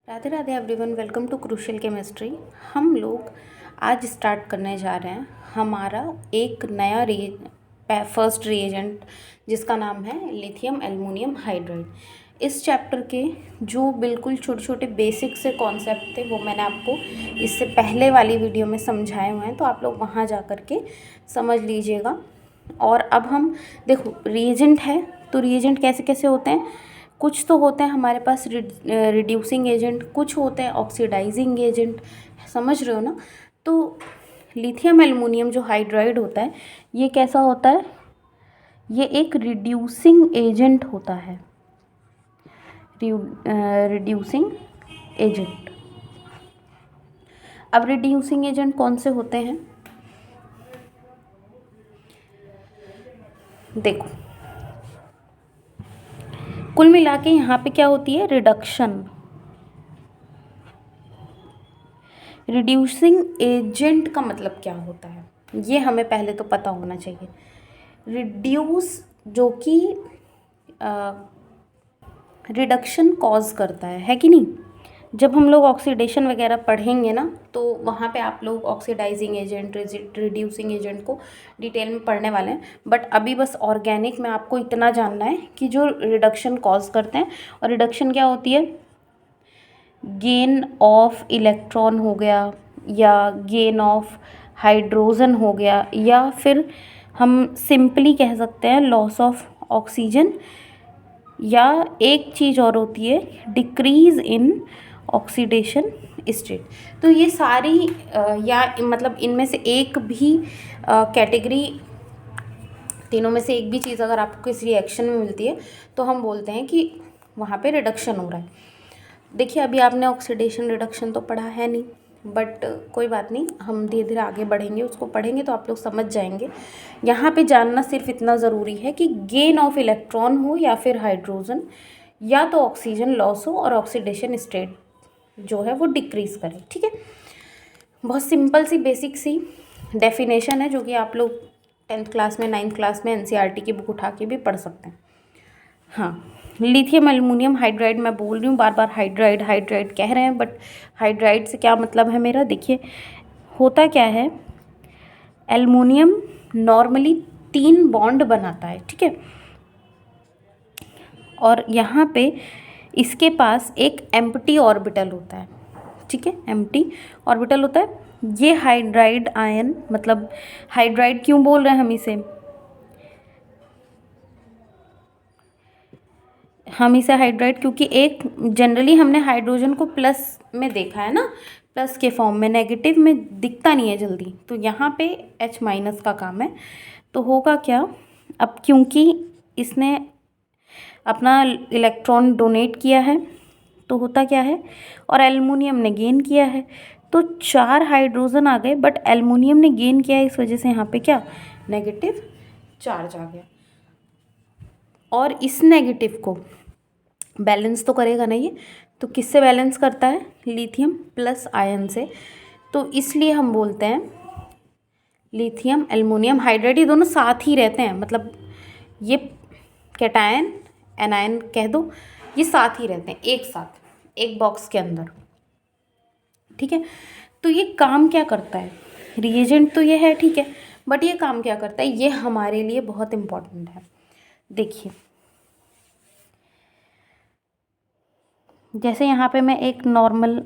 Radhe Radhe everyone, welcome to Crucial Chemistry. हम लोग आज स्टार्ट करने जा रहे हैं हमारा एक नया फर्स्ट रिएजेंट जिसका नाम है लिथियम एल्युमिनियम हाइड्राइड। इस चैप्टर के जो बिल्कुल छोटे छोटे बेसिक से कॉन्सेप्ट थे वो मैंने आपको इससे पहले वाली वीडियो में समझाए हुए हैं, तो आप लोग वहाँ जा कर के समझ लीजिएगा। और अब हम देखो रिएजेंट है तो रिएजेंट कैसे कैसे होते हैं। कुछ तो होते हैं हमारे पास रिड्यूसिंग एजेंट, कुछ होते हैं ऑक्सीडाइजिंग एजेंट, समझ रहे हो ना। तो लिथियम एल्युमिनियम जो हाइड्राइड होता है ये कैसा होता है, ये एक रिड्यूसिंग एजेंट होता है। Reducing agent. अब रिड्यूसिंग एजेंट कौन से होते हैं, देखो कुल मिला के यहाँ पे क्या होती है, रिडक्शन। रिड्यूसिंग एजेंट का मतलब क्या होता है ये हमें पहले तो पता होना चाहिए। रिड्यूस जो कि रिडक्शन कॉज करता है कि नहीं। जब हम लोग ऑक्सीडेशन वगैरह पढ़ेंगे ना तो वहाँ पे आप लोग ऑक्सीडाइजिंग एजेंट, रिड्यूसिंग एजेंट को डिटेल में पढ़ने वाले हैं। बट अभी बस ऑर्गेनिक में आपको इतना जानना है कि जो रिडक्शन कॉज करते हैं, और रिडक्शन क्या होती है, गेन ऑफ इलेक्ट्रॉन हो गया या गेन ऑफ हाइड्रोजन हो गया, या फिर हम सिंपली कह सकते हैं लॉस ऑफ ऑक्सीजन, या एक चीज़ और होती है डिक्रीज़ इन ऑक्सीडेशन स्टेट। तो ये सारी या मतलब इनमें से एक भी कैटेगरी, तीनों में से एक भी चीज़ अगर आपको किसी रिएक्शन में मिलती है तो हम बोलते हैं कि वहाँ पे रिडक्शन हो रहा है। देखिए अभी आपने ऑक्सीडेशन रिडक्शन तो पढ़ा है नहीं, बट कोई बात नहीं, हम धीरे धीरे आगे बढ़ेंगे, उसको पढ़ेंगे तो आप लोग समझ जाएंगे। यहाँ पे जानना सिर्फ इतना ज़रूरी है कि गेन ऑफ इलेक्ट्रॉन हो या फिर हाइड्रोजन, या तो ऑक्सीजन लॉस हो और ऑक्सीडेशन स्टेट जो है वो डिक्रीज़ करे। ठीक है, बहुत सिंपल सी बेसिक सी डेफिनेशन है जो कि आप लोग 10th क्लास में 9th क्लास में NCERT की बुक उठा के भी पढ़ सकते हैं। हाँ, लिथियम एल्युमिनियम हाइड्राइड, मैं बोल रही हूँ बार बार हाइड्राइड हाइड्राइड कह रहे हैं, बट हाइड्राइड से क्या मतलब है मेरा, देखिए होता क्या है, एल्युमिनियम नॉर्मली 3 बॉन्ड बनाता है, ठीक है। और यहाँ पे इसके पास एक एम्प्टी ऑर्बिटल होता है, ठीक है, एम्प्टी ऑर्बिटल होता है। ये हाइड्राइड आयन, मतलब हाइड्राइड क्यों बोल रहे हैं हम इसे हाइड्राइड, क्योंकि एक जनरली हमने हाइड्रोजन को प्लस में देखा है ना, प्लस के फॉर्म में, नेगेटिव में दिखता नहीं है जल्दी, तो यहाँ पे H- का काम है। तो होगा क्या, अब क्योंकि इसने अपना इलेक्ट्रॉन डोनेट किया है तो होता क्या है, और एल्युमिनियम ने गेन किया है, तो 4 हाइड्रोजन आ गए, बट एल्युमिनियम ने गेन किया है, इस वजह से यहाँ पे क्या, नेगेटिव चार्ज आ गया। और इस नेगेटिव को बैलेंस तो करेगा ना ये, तो किससे बैलेंस करता है, लिथियम प्लस आयन से। तो इसलिए हम बोलते हैं लिथियम एल्युमिनियम हाइड्राइड, ये दोनों साथ ही रहते हैं, मतलब ये कैटायन एनायन कह दो, ये साथ ही रहते हैं एक साथ, एक बॉक्स के अंदर, ठीक है। तो ये काम क्या करता है, रिएजेंट तो ये है, ठीक है, बट ये काम क्या करता है, ये हमारे लिए बहुत इम्पोर्टेंट है। देखिए जैसे यहाँ पे मैं एक नॉर्मल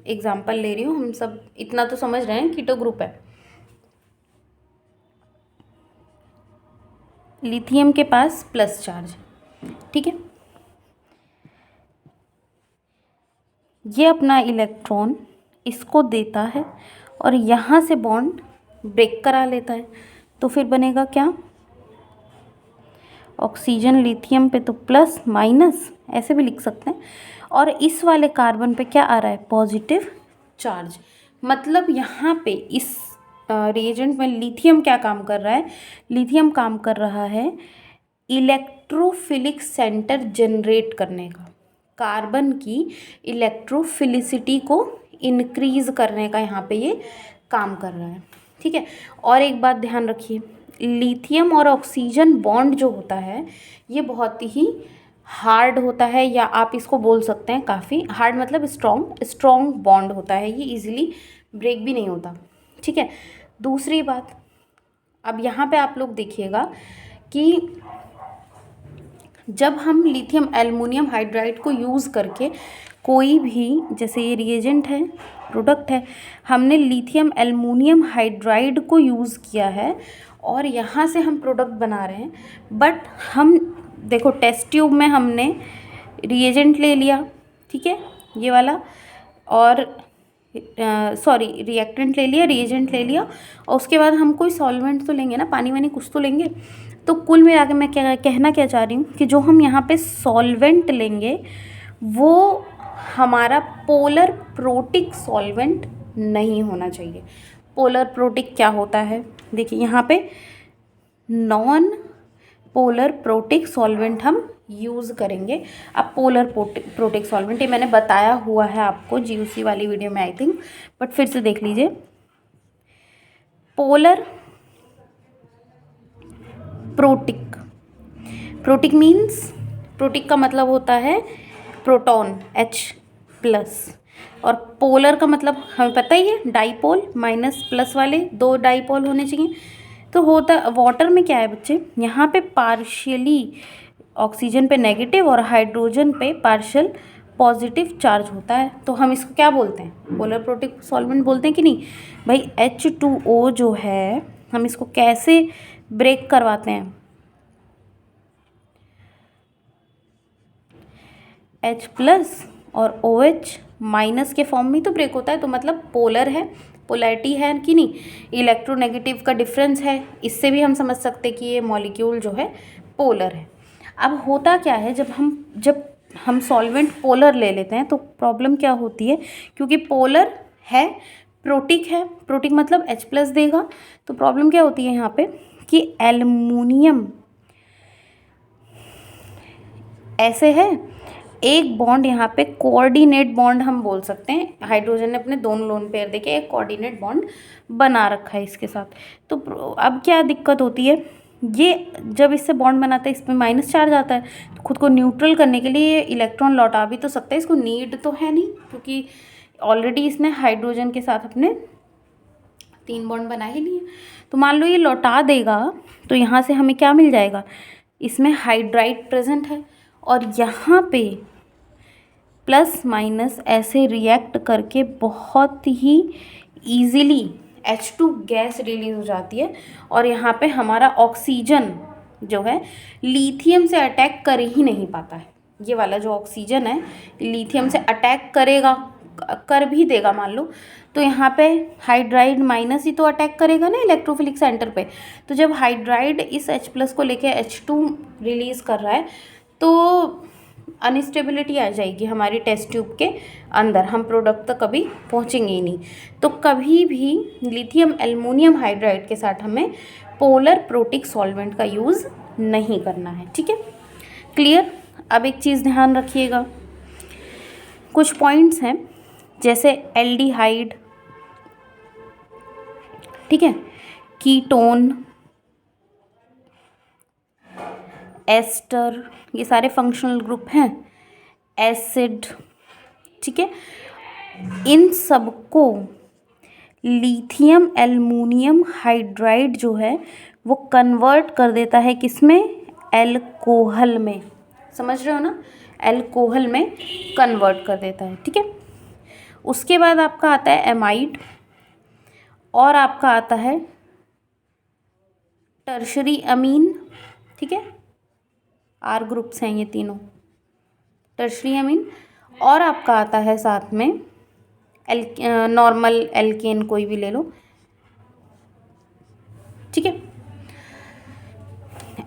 एग्जांपल ले रही हूँ, हम सब इतना तो समझ रहे हैं, कीटो ग्रुप है, लिथियम के पास प्लस चार्ज, ठीक है, ये अपना इलेक्ट्रॉन इसको देता है और यहाँ से बॉन्ड ब्रेक करा लेता है, तो फिर बनेगा क्या, ऑक्सीजन लिथियम पे तो प्लस माइनस ऐसे भी लिख सकते हैं, और इस वाले कार्बन पे क्या आ रहा है, पॉजिटिव चार्ज। मतलब यहाँ पे इस रिएजेंट में लिथियम क्या काम कर रहा है, लिथियम काम कर रहा है इलेक्ट्रोफिलिक सेंटर जनरेट करने का, कार्बन की इलेक्ट्रोफिलिसिटी को इंक्रीज करने का यहाँ पे ये काम कर रहा है, ठीक है। और एक बात ध्यान रखिए, लिथियम और ऑक्सीजन बॉन्ड जो होता है ये बहुत ही हार्ड होता है, या आप इसको बोल सकते हैं काफ़ी हार्ड मतलब स्ट्रॉन्ग बॉन्ड होता है, ये इजीली ब्रेक भी नहीं होता, ठीक है। दूसरी बात, अब यहाँ पे आप लोग देखिएगा कि जब हम लिथियम एल्युमिनियम हाइड्राइड को यूज़ करके कोई भी, जैसे ये रिएजेंट है, प्रोडक्ट है, हमने लिथियम एल्युमिनियम हाइड्राइड को यूज़ किया है और यहाँ से हम प्रोडक्ट बना रहे हैं, बट हम देखो टेस्ट ट्यूब में हमने रिएजेंट ले लिया, ठीक है, ये वाला, और सॉरी रिएक्टेंट ले लिया, रिएजेंट ले लिया, और उसके बाद हम कोई सॉल्वेंट तो लेंगे ना, पानी वानी कुछ तो लेंगे। तो कुल मिला के मैं कहना क्या चाह रही हूँ कि जो हम यहाँ पे सॉल्वेंट लेंगे वो हमारा पोलर प्रोटिक सॉल्वेंट नहीं होना चाहिए। पोलर प्रोटिक क्या होता है, देखिए यहाँ पे नॉन पोलर प्रोटिक सॉल्वेंट हम यूज़ करेंगे। अब पोलर प्रोटिक सॉल्वेंट ये मैंने बताया हुआ है आपको जीयूसी वाली वीडियो में आई थिंक, बट फिर से देख लीजिए। पोलर प्रोटिक मीन्स, प्रोटिक का मतलब होता है प्रोटॉन H+, और पोलर का मतलब हमें पता ही है, डाईपोल, माइनस प्लस वाले 2 डाईपोल होने चाहिए। तो होता वाटर में क्या है बच्चे, यहाँ पे पार्शियली ऑक्सीजन पे नेगेटिव और हाइड्रोजन पे पार्शियल पॉजिटिव चार्ज होता है, तो हम इसको क्या बोलते हैं, पोलर प्रोटिक सॉल्वेंट बोलते हैं कि नहीं भाई। H2O जो है हम इसको कैसे ब्रेक करवाते हैं, H+ और OH- के फॉर्म में तो ब्रेक होता है, तो मतलब पोलर है, पोलैरिटी है कि नहीं, इलेक्ट्रोनेगेटिव का डिफरेंस है, इससे भी हम समझ सकते कि ये मॉलिक्यूल जो है पोलर है। अब होता क्या है, जब हम सॉल्वेंट पोलर ले लेते हैं तो प्रॉब्लम क्या होती है, क्योंकि पोलर है, प्रोटिक है, प्रोटिक मतलब H+ देगा, तो प्रॉब्लम क्या होती है यहाँ पे कि एल्युमिनियम ऐसे है, एक बॉन्ड यहाँ पे कोऑर्डिनेट बॉन्ड हम बोल सकते हैं, हाइड्रोजन ने अपने दोनों लोन पेयर देके एक कोऑर्डिनेट बॉन्ड बना रखा है इसके साथ। तो अब क्या दिक्कत होती है, ये जब इससे बॉन्ड बनाता है इस पर माइनस चार्ज आता है, तो खुद को न्यूट्रल करने के लिए ये इलेक्ट्रॉन लौटा भी तो सकता है, इसको नीड तो है नहीं, क्योंकि ऑलरेडी इसने हाइड्रोजन के साथ अपने 3 बॉन्ड बना ही लिए। तो मान लो ये लौटा देगा, तो यहाँ से हमें क्या मिल जाएगा, इसमें हाइड्राइड प्रेजेंट है, और यहाँ पे प्लस माइनस ऐसे रिएक्ट करके बहुत ही ईज़िली H2 गैस रिलीज हो जाती है, और यहाँ पे हमारा ऑक्सीजन जो है लिथियम से अटैक कर ही नहीं पाता है। ये वाला जो ऑक्सीजन है लिथियम से अटैक करेगा, कर भी देगा मान लो, तो यहाँ पे हाइड्राइड माइनस ही तो अटैक करेगा ना इलेक्ट्रोफिलिक सेंटर पे। तो जब हाइड्राइड इस H+ को लेके H2 रिलीज़ कर रहा है, तो अनस्टेबिलिटी आ जाएगी हमारी टेस्ट ट्यूब के अंदर, हम प्रोडक्ट तक कभी पहुँचेंगे ही नहीं। तो कभी भी लिथियम एल्युमिनियम हाइड्राइड के साथ हमें पोलर प्रोटिक सॉल्वेंट का यूज़ नहीं करना है, ठीक है, क्लियर। अब एक चीज़ ध्यान रखिएगा, कुछ पॉइंट्स हैं जैसे एल्डिहाइड, ठीक है, कीटोन, एस्टर, ये सारे फंक्शनल ग्रुप हैं, एसिड, ठीक है, इन सबको लिथियम एल्युमिनियम हाइड्राइड जो है वो कन्वर्ट कर देता है किसमें, एल्कोहल में, समझ रहे हो ना, एल्कोहल में कन्वर्ट कर देता है, ठीक है। उसके बाद आपका आता है एमाइड, और आपका आता है टर्शरी अमीन, ठीक है, R ग्रुप्स हैं ये तीनों, टर्शरी अमीन, और आपका आता है साथ में नॉर्मल एल्केन कोई भी ले लो, ठीक है।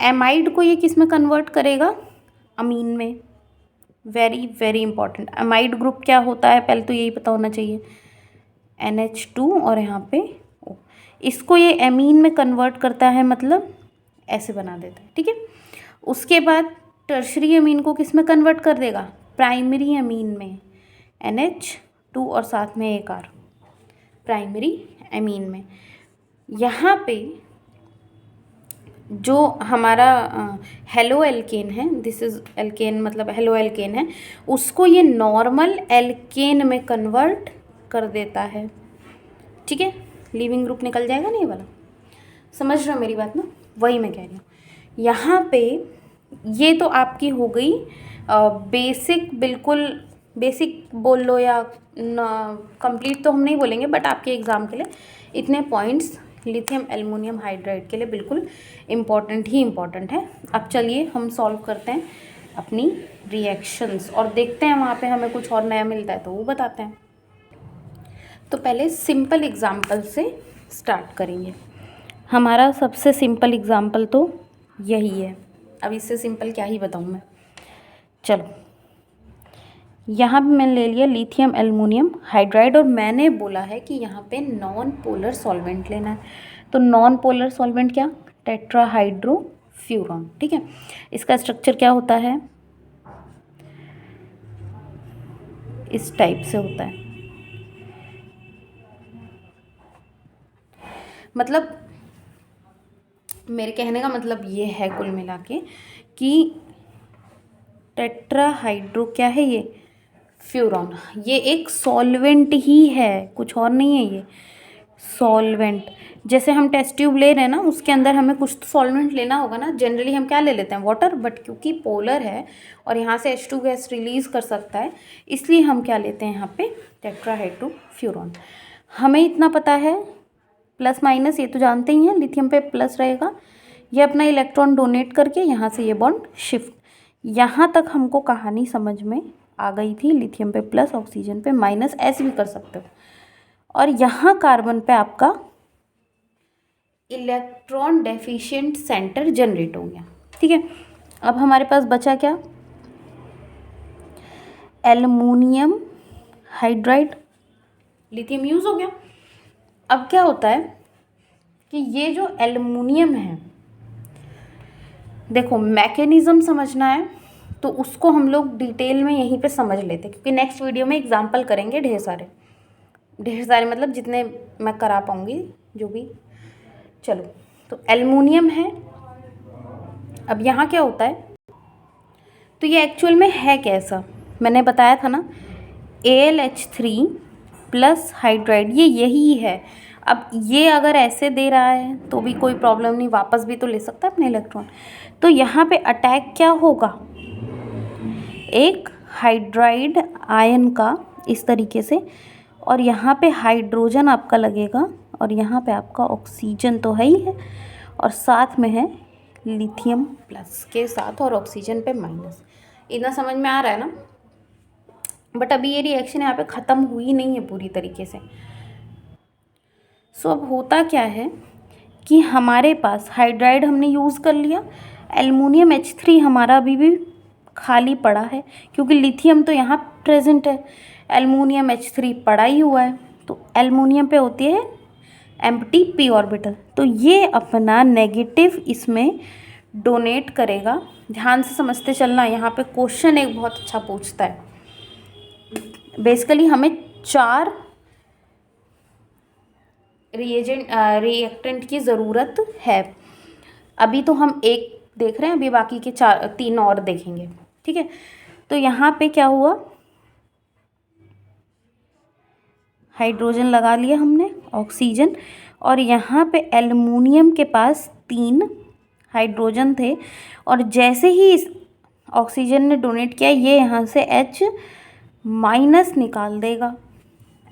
एमाइड को ये किस में कन्वर्ट करेगा, अमीन में, very very important. Amide group क्या होता है पहले तो यही पता होना चाहिए, NH2 और यहाँ पे O, इसको ये एमीन में कन्वर्ट करता है, मतलब ऐसे बना देता है, ठीक है। उसके बाद टर्शरी अमीन को किस में कन्वर्ट कर देगा, प्राइमरी अमीन में, NH2 और साथ में एक R, प्राइमरी अमीन में। यहाँ पे जो हमारा हेलो एल्केन है, दिस इज़ एल्केन मतलब हेलो एल्केन है, उसको ये नॉर्मल एल्केन में कन्वर्ट कर देता है। ठीक है, लीविंग ग्रुप निकल जाएगा ना ये वाला। समझ रहे हो मेरी बात ना? वही मैं कह रही हूँ। यहाँ पे ये तो आपकी हो गई बेसिक, बिल्कुल बेसिक बोल लो या कंप्लीट तो हम नहीं बोलेंगे, बट आपके एग्ज़ाम के लिए इतने पॉइंट्स लिथियम एल्युमिनियम हाइड्राइड के लिए बिल्कुल इम्पॉर्टेंट ही इम्पॉर्टेंट है। अब चलिए हम सॉल्व करते हैं अपनी रिएक्शंस और देखते हैं वहाँ पे हमें कुछ और नया मिलता है तो वो बताते हैं। तो पहले सिंपल एग्ज़ाम्पल से स्टार्ट करेंगे। हमारा सबसे सिंपल एग्ज़ाम्पल तो यही है। अब इससे सिंपल क्या ही बताऊँ मैं। चलो, यहाँ पे मैंने ले लिया लिथियम एल्युमिनियम हाइड्राइड और मैंने बोला है कि यहाँ पे नॉन पोलर सॉल्वेंट लेना है। तो नॉन पोलर सॉल्वेंट क्या? टेट्राहाइड्रोफ्यूरॉन। ठीक है, इसका स्ट्रक्चर क्या होता है? इस टाइप से होता है। मतलब मेरे कहने का मतलब ये है कुल मिला के कि टेट्राहाइड्रो क्या है ये? फ्यूरॉन। ये एक सॉल्वेंट ही है, कुछ और नहीं है ये सॉल्वेंट। जैसे हम टेस्ट ट्यूब ले रहे हैं ना, उसके अंदर हमें कुछ तो सॉल्वेंट लेना होगा ना। जनरली हम क्या ले लेते हैं? वाटर, बट क्योंकि पोलर है और यहाँ से H2 गैस रिलीज़ कर सकता है, इसलिए हम क्या लेते हैं यहाँ पे? टेट्राहाइड्रोफ्यूरॉन। हमें इतना पता है, प्लस माइनस ये तो जानते ही हैं, लिथियम पे प्लस रहेगा, ये अपना इलेक्ट्रॉन डोनेट करके यहाँ से ये बॉन्ड शिफ्ट। यहाँ तक हमको कहानी समझ में आ गई थी। लिथियम पे प्लस, ऑक्सीजन पे माइनस, ऐसे भी कर सकते हो। और यहाँ कार्बन पे आपका इलेक्ट्रॉन डेफिशिएंट सेंटर जनरेट हो गया। ठीक है, अब हमारे पास बचा क्या? Aluminium hydride. लिथियम यूज़ हो गया। अब क्या होता है कि ये जो एल्युमिनियम है, देखो मैकेनिज़्म समझना है तो उसको हम लोग डिटेल में यहीं पे समझ लेते हैं, क्योंकि नेक्स्ट वीडियो में एग्जांपल करेंगे ढेर सारे मतलब जितने मैं करा पाऊँगी जो भी। चलो, तो एल्युमिनियम है। अब यहाँ क्या होता है, तो ये एक्चुअल में है कैसा? मैंने बताया था ना, AlH3 प्लस हाइड्राइड, ये यही है। अब ये अगर ऐसे दे रहा है तो भी कोई प्रॉब्लम नहीं, वापस भी तो ले सकता है अपने इलेक्ट्रॉन। तो यहाँ पे अटैक क्या होगा? एक हाइड्राइड आयन का इस तरीके से, और यहाँ पे हाइड्रोजन आपका लगेगा, और यहाँ पे आपका ऑक्सीजन तो है ही है, और साथ में है लिथियम प्लस के साथ और ऑक्सीजन पे माइनस। इतना समझ में आ रहा है ना? बट अभी ये रिएक्शन यहाँ पे ख़त्म हुई नहीं है पूरी तरीके से। सो अब होता क्या है कि हमारे पास हाइड्राइड हमने यूज़ कर लिया, एल्युमिनियम H3 हमारा अभी भी खाली पड़ा है, क्योंकि लिथियम तो यहाँ प्रेजेंट है, एल्युमिनियम H3 पड़ा ही हुआ है। तो एल्युमिनियम पे होती है एम्प्टी p ऑर्बिटल, तो ये अपना नेगेटिव इसमें डोनेट करेगा। ध्यान से समझते चलना, यहाँ पे क्वेश्चन एक बहुत अच्छा पूछता है। बेसिकली हमें 4 रिएक्टेंट की ज़रूरत है। अभी तो हम एक देख रहे हैं, अभी बाकी के 3 और देखेंगे। ठीक है, तो यहाँ पे क्या हुआ, हाइड्रोजन लगा लिया हमने, ऑक्सीजन, और यहाँ पे एल्युमिनियम के पास 3 हाइड्रोजन थे, और जैसे ही इस ऑक्सीजन ने डोनेट किया, ये यहाँ से H माइनस निकाल देगा।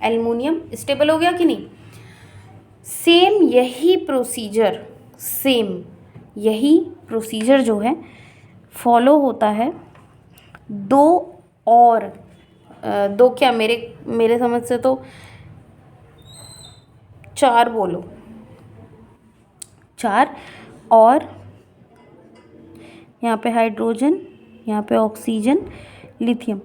एल्युमिनियम स्टेबल हो गया कि नहीं? सेम यही प्रोसीजर जो है फॉलो होता है 2 और 2 क्या, मेरे समझ से तो 4 बोलो, 4, और यहाँ पे हाइड्रोजन, यहाँ पे ऑक्सीजन, लिथियम,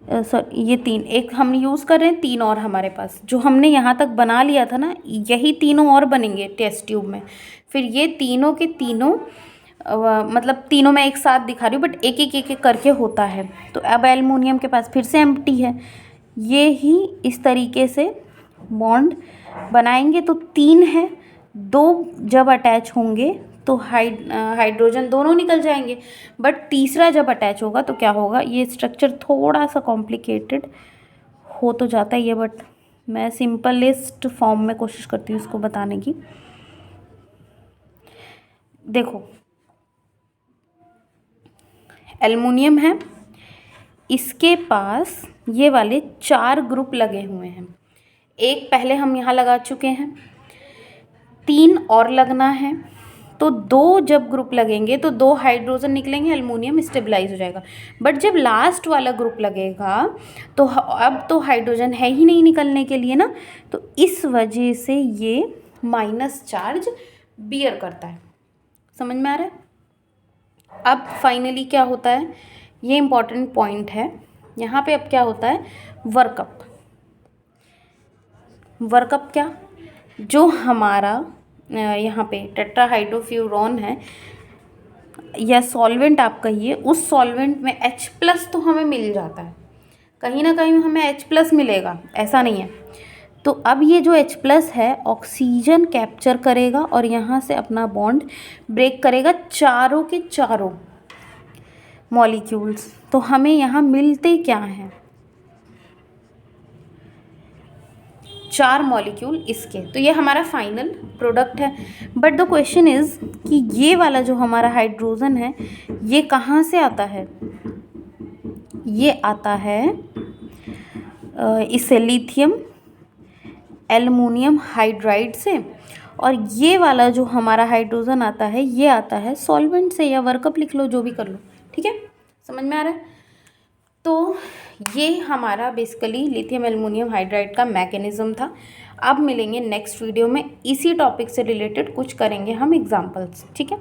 सॉरी ये 3, एक हम यूज़ कर रहे हैं, 3 और हमारे पास जो हमने यहाँ तक बना लिया था ना, यही तीनों और बनेंगे टेस्ट ट्यूब में। फिर ये तीनों के तीनों मतलब तीनों मैं एक साथ दिखा रही हूँ, बट एक एक करके होता है। तो अब एल्युमिनियम के पास फिर से एम्प्टी है, ये ही इस तरीके से बॉन्ड बनाएंगे तो 3 है, 2 जब अटैच होंगे तो हाइड्रोजन दोनों निकल जाएंगे। बट तीसरा जब अटैच होगा तो क्या होगा, ये स्ट्रक्चर थोड़ा सा कॉम्प्लिकेटेड हो तो जाता ही है, बट मैं सिंपलेस्ट फॉर्म में कोशिश करती हूँ इसको बताने की। देखो, एल्युमिनियम है, इसके पास ये वाले 4 ग्रुप लगे हुए हैं। एक पहले हम यहाँ लगा चुके हैं, 3 और लगना है, तो 2 जब ग्रुप लगेंगे तो 2 हाइड्रोजन निकलेंगे, एल्युमिनियम स्टेबलाइज हो जाएगा। बट जब लास्ट वाला ग्रुप लगेगा तो अब तो हाइड्रोजन है ही नहीं निकलने के लिए ना, तो इस वजह से ये माइनस चार्ज बियर करता है। समझ में आ रहा है? अब फाइनली क्या होता है, ये इम्पॉर्टेंट पॉइंट है यहाँ पे। अब क्या होता है, वर्कअप। वर्कअप क्या, जो हमारा यहाँ पे टेट्राहाइड्रोफ्यूरॉन है या सॉल्वेंट आप कहिए, उस सॉल्वेंट में H+ तो हमें मिल जाता है, कहीं ना कहीं हमें H+ मिलेगा, ऐसा नहीं है। तो अब ये जो H+ है ऑक्सीजन कैप्चर करेगा और यहाँ से अपना बॉन्ड ब्रेक करेगा, चारों के चारों मॉलिक्यूल्स। तो हमें यहाँ मिलते क्या हैं, 4 मॉलिक्यूल इसके। तो ये हमारा फाइनल प्रोडक्ट है। बट द क्वेश्चन इज़ कि ये वाला जो हमारा हाइड्रोजन है ये कहाँ से आता है, ये आता है इस लिथियम एल्युमिनियम हाइड्राइड से, और ये वाला जो हमारा हाइड्रोजन आता है ये आता है सॉल्वेंट से, या वर्कअप लिख लो, जो भी कर लो, ठीक है। समझ में आ रहा है? तो ये हमारा बेसिकली लिथियम एल्युमिनियम हाइड्राइड का मैकेनिज़्म था। अब मिलेंगे नेक्स्ट वीडियो में, इसी टॉपिक से रिलेटेड कुछ करेंगे हम एग्जांपल्स, ठीक है।